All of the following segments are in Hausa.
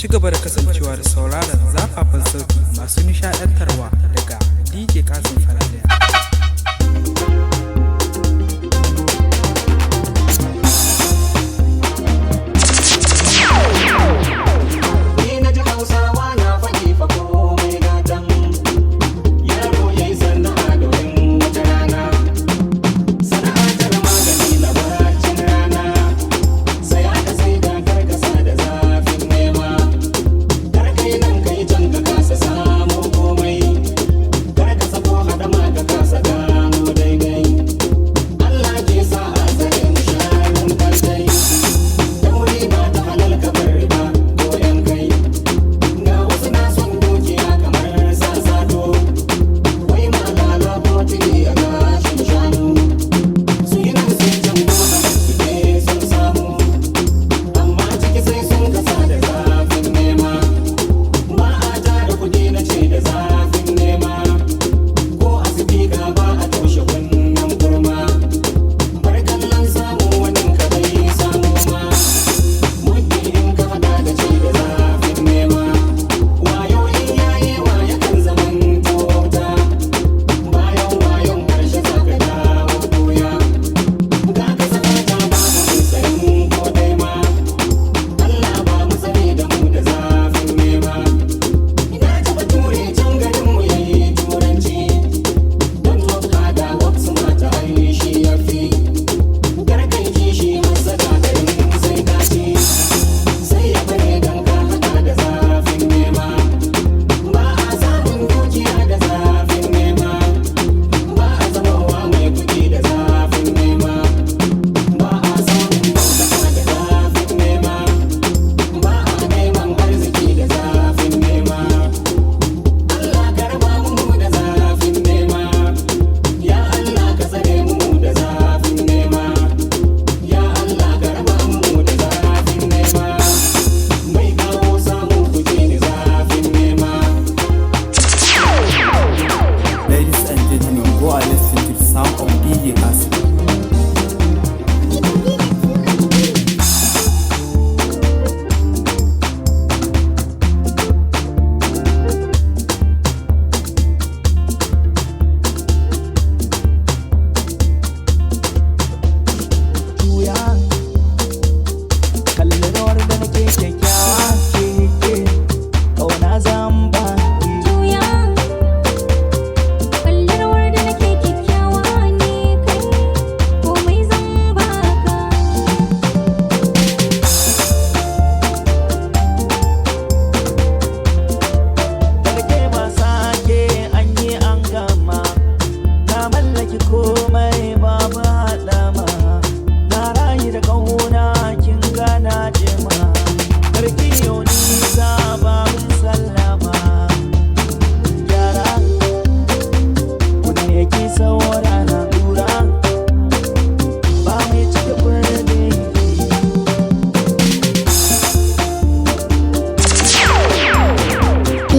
ci gaba da kasancewa da sauraron zafafan sauti masu nishadantarwa daga DJ KASIM FALALIYA.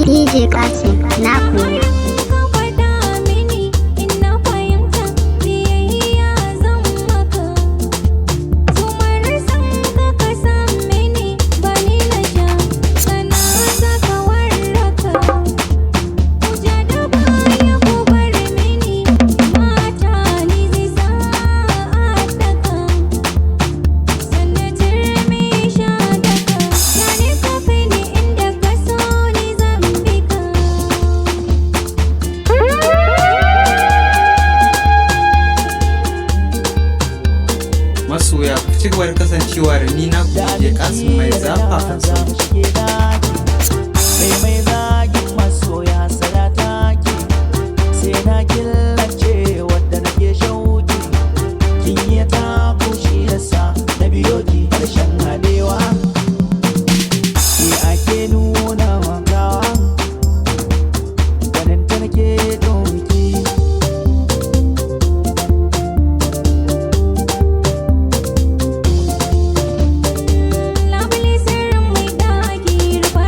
DJ KASIM naku. Masoya ku ci gaba da kasancewa da ni na DJ KASIM mai zafafan sauti. Mai zagin masoya salata ki sai na killace wadda nake shauki kin yi ta kushi yasa na biyo ki harshen hadewa ki ake nuna wangawa ganin ta nake doki labule sirrin mai daki rufa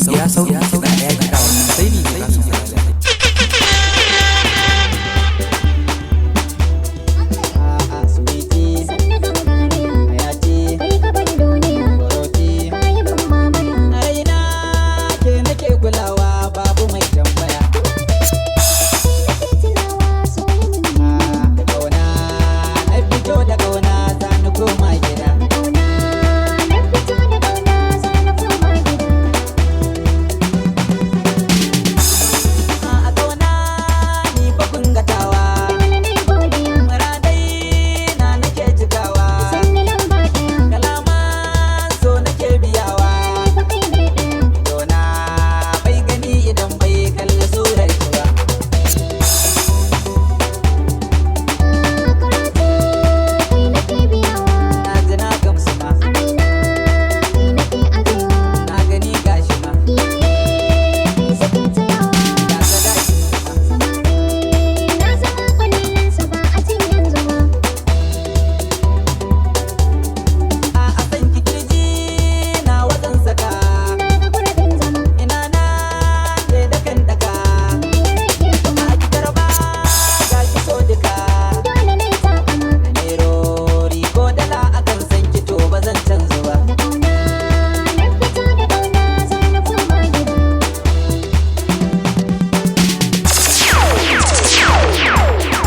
ya sauti kiɗa ya kiɗa wannan sai DJ KASIM FALALIYA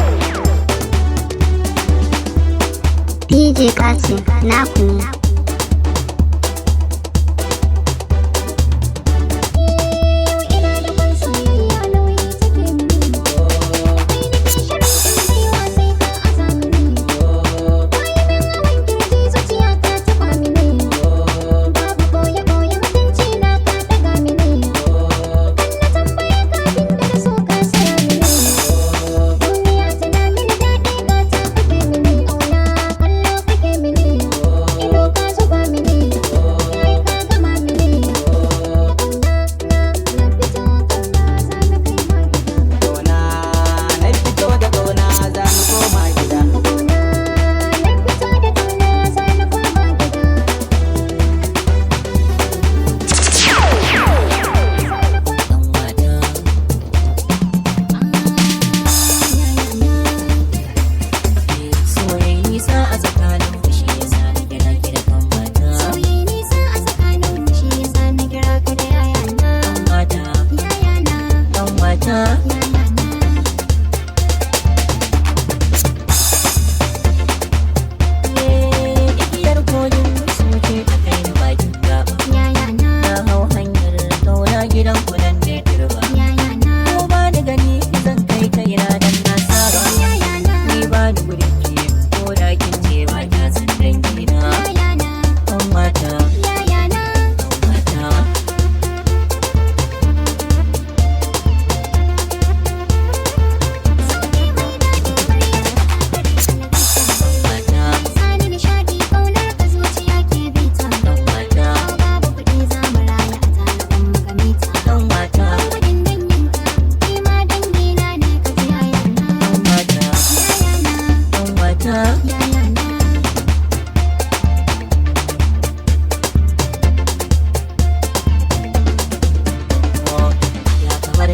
NE. DJ KASIM naku ne.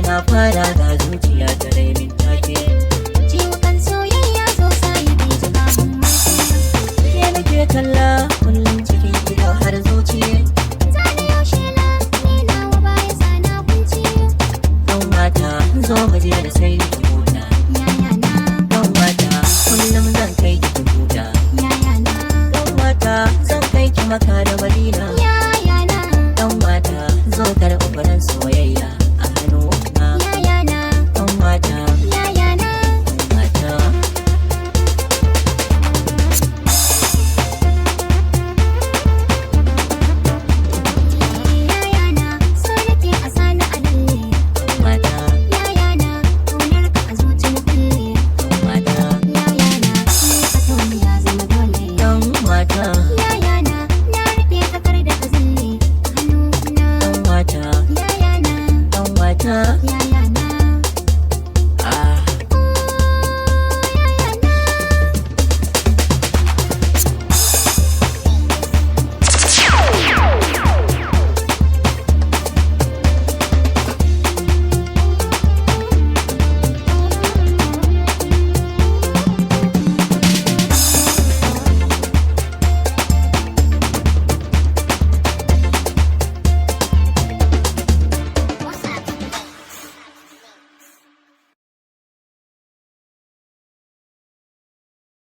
Na fara da zuciya ta rainin take Ciwukan soyayya sosai bai zuba mun mace. ke nake kalla kullum cikin gida har zuci Zane yaushe la ni nawa baya sana kunci. dan mata zo mu je da sai ki huta Yaya na, dan mata kullum zan kai ki huta yaya na, dan mata zan kai ki maka da madina yaya na. dan mata zo karɓi furen soyayya